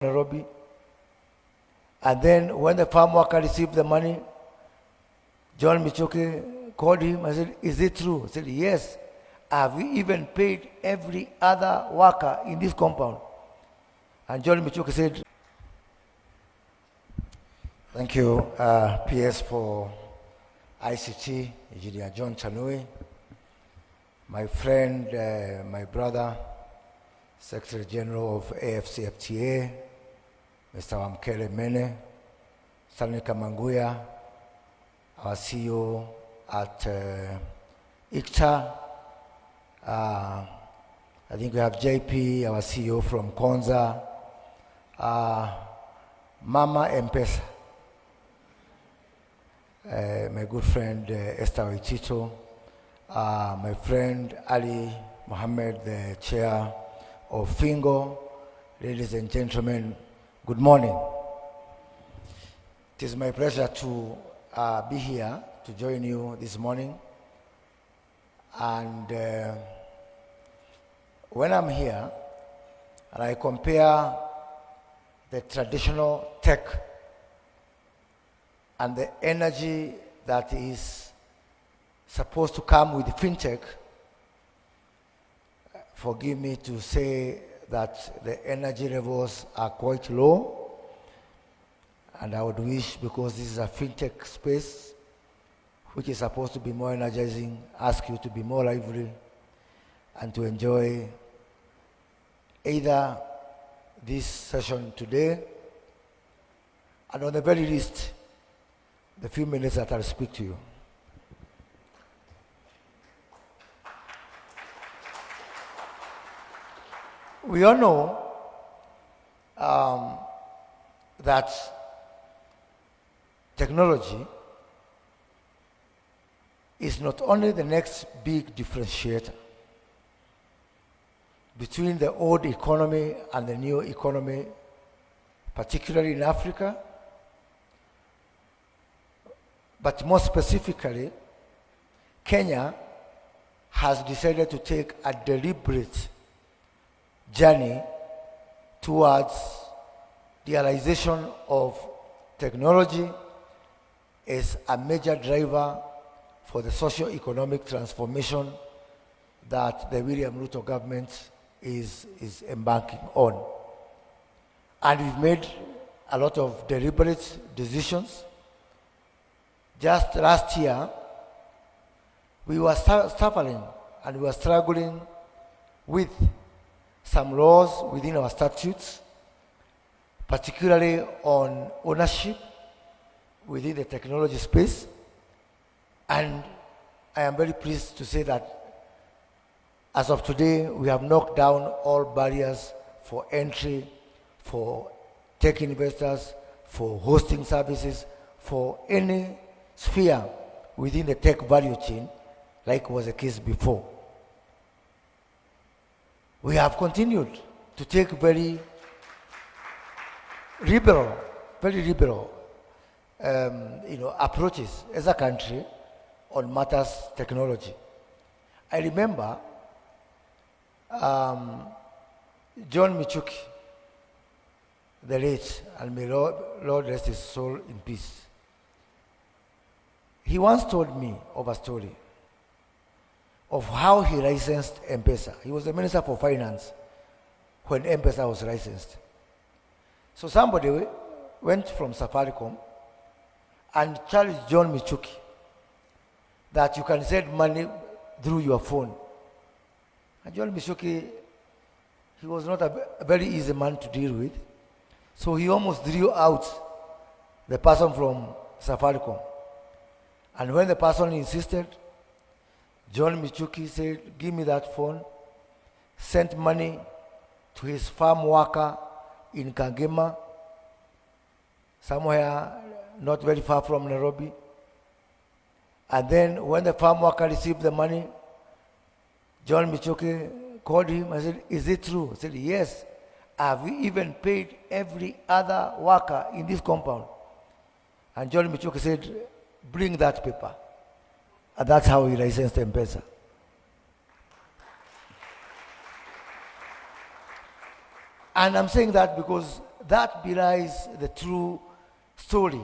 Nairobi. And then when the farm worker received the money, John Michoke called him and said, "Is it true?" He said, "Yes. Have we even paid every other worker in this compound?" And John Michoke said, "Thank you, PS for ICT, Engineer John Chanui, my friend, my brother, Secretary General of AFCFTA, Mr. Wamkele Mene, Stanley Kamanguya, our CEO at ICTA. I think we have JP, our CEO from Kwanza, Mama Mpesa, my good friend Esther Waitito, my friend Ali Mohammed, the chair of Fingo. Ladies and gentlemen, good morning. It is my pleasure to be here to join you this morning. And when I'm here and I compare the traditional tech and the energy that is supposed to come with Fintech, forgive me to say that the energy levels are quite low, and I would wish, because this is a Fintech space, which is supposed to be more energizing, ask you to be more lively and to enjoy either this session today, and on the very least, the few minutes that I'll speak to you. We all know that technology is not only the next big differentiator between the old economy and the new economy, particularly in Africa, but more specifically, Kenya has decided to take a deliberate journey towards the realization of technology as a major driver for the socio-economic transformation that the William Ruto government is embarking on. And we've made a lot of deliberate decisions. Just last year, we were suffering and we were struggling with some laws within our statutes, particularly on ownership within the technology space. And I am very pleased to say that as of today, we have knocked down all barriers for entry, for tech investors, for hosting services, for any sphere within the tech value chain, like was the case before. We have continued to take very liberal approaches as a country on matters technology. I remember John Michoke, the late, and may Lord rest his soul in peace. He once told me of a story of how he licensed Mpesa. He was the Minister for Finance when Mpesa was licensed. So somebody went from Safaricom and challenged John Michoke that you can send money through your phone. And John Michoke, he was not a very easy man to deal with. So he almost drew out the person from Safaricom. And when the person insisted, John Michoke said, "Give me that phone," sent money to his farm worker in Kangema, somewhere not very far from Nairobi. And then when the farm worker received the money, John Michoke called him and said, "Is it true?" He said, "Yes. Have we even paid every other worker in this compound?" And John Michoke said, "Bring that paper." And that's how he licensed Mpesa. And I'm saying that because that belies the true story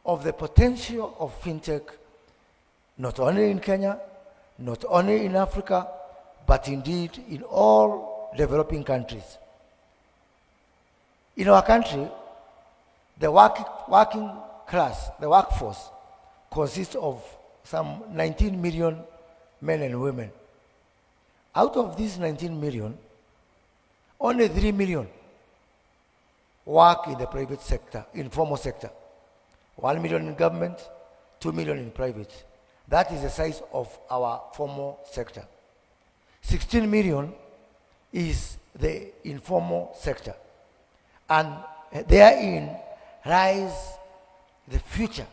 of the potential of fintech, not only in Kenya, not only in Africa, but indeed in all developing countries. In our country, the working class, the workforce, consists of some 19 million men and women. Out of these 19 million, only 3 million work in the private sector, informal sector. 1 million in government, 2 million in private. That is the size of our formal sector. 16 million is the informal sector. And therein lies the future,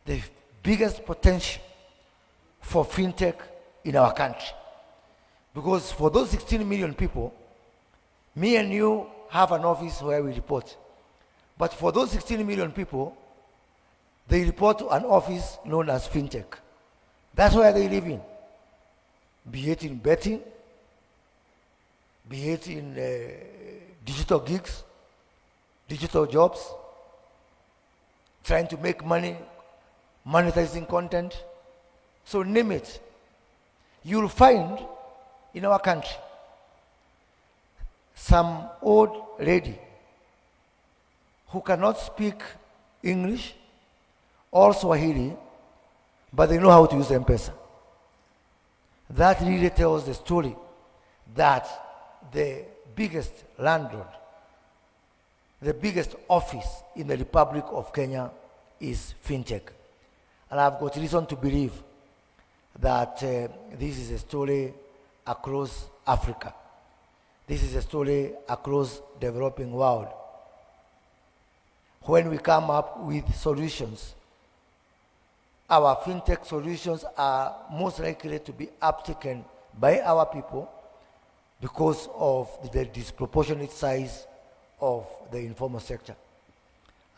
the biggest potential for fintech in our country. Because for those 16 million people, me and you have an office where we report. But for those 16 million people, they report to an office known as fintech. That's where they live in. Be it in betting, be it in digital gigs, digital jobs, trying to make money, monetizing content. So name it. You'll find in our country some old lady who cannot speak English or Swahili, but they know how to use Mpesa. That really tells the story that the biggest landlord, the biggest office in the Republic of Kenya is fintech. And I've got reason to believe that this is a story across Africa. This is a story across the developing world. When we come up with solutions, our fintech solutions are most likely to be uptaken by our people because of the disproportionate size of the informal sector.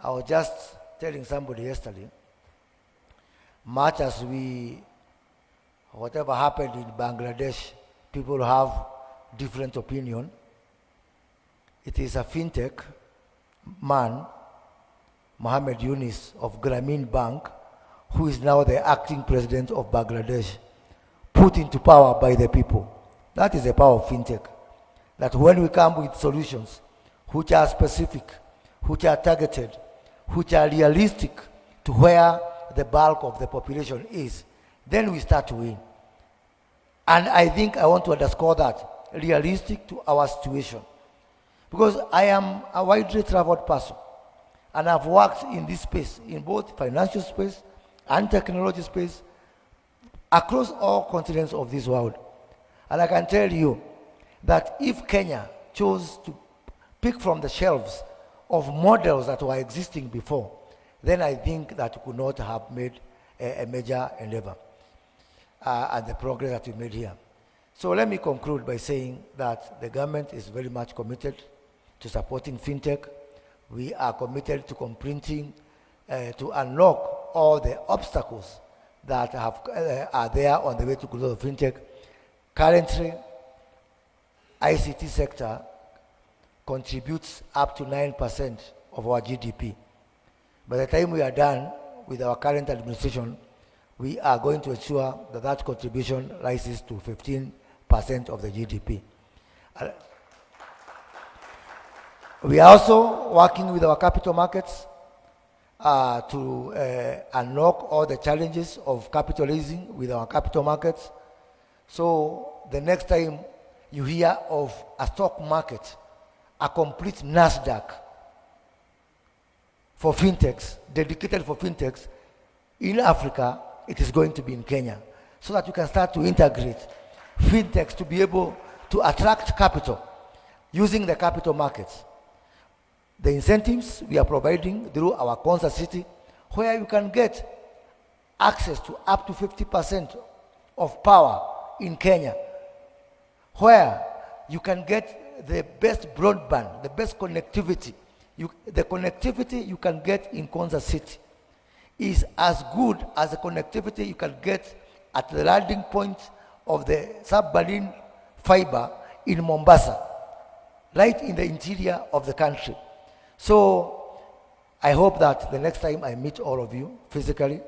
I was just telling somebody yesterday, much as whatever happened in Bangladesh, people have different opinion. It is a fintech man, Mohammed Yunus of Grameen Bank, who is now the acting president of Bangladesh, put into power by the people. That is the power of fintech. That when we come with solutions which are specific, which are targeted, which are realistic to where the bulk of the population is, then we start to win. And I think I want to underscore that, realistic to our situation. Because I am a widely traveled person, and I've worked in this space, in both financial space and technology space, across all continents of this world. And I can tell you that if Kenya chose to pick from the shelves of models that were existing before, then I think that we could not have made a major endeavor and the progress that we made here. So let me conclude by saying that the government is very much committed to supporting fintech. We are committed to completing, to unlock all the obstacles that are there on the way to growth of fintech. Currently, ICT sector contributes up to 9% of our GDP. By the time we are done with our current administration, we are going to ensure that that contribution rises to 15% of the GDP. We are also working with our capital markets to unlock all the challenges of capital raising with our capital markets. So the next time you hear of a stock market, a complete NASDAQ for fintechs, dedicated for fintechs in Africa, it is going to be in Kenya, so that you can start to integrate fintechs to be able to attract capital using the capital markets. The incentives we are providing through our Kwanza city, where you can get access to up to 50% of power in Kenya, where you can get the best broadband, the best connectivity. The connectivity you can get in Kwanza city is as good as the connectivity you can get at the landing point of the submarine fiber in Mombasa. right in the interior of the country. So I hope that the next time I meet all of you physically,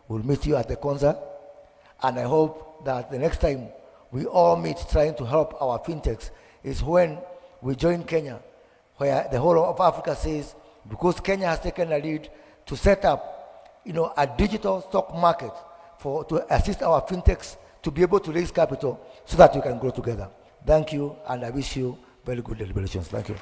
we'll meet you at the Kwanza. And I hope that the next time we all meet trying to help our fintechs is when we join Kenya, where the whole of Africa says, because Kenya has taken a lead to set up, a digital stock market to assist our fintechs to be able to raise capital so that we can grow together. Thank you, and I wish you very good deliberations. Thank you.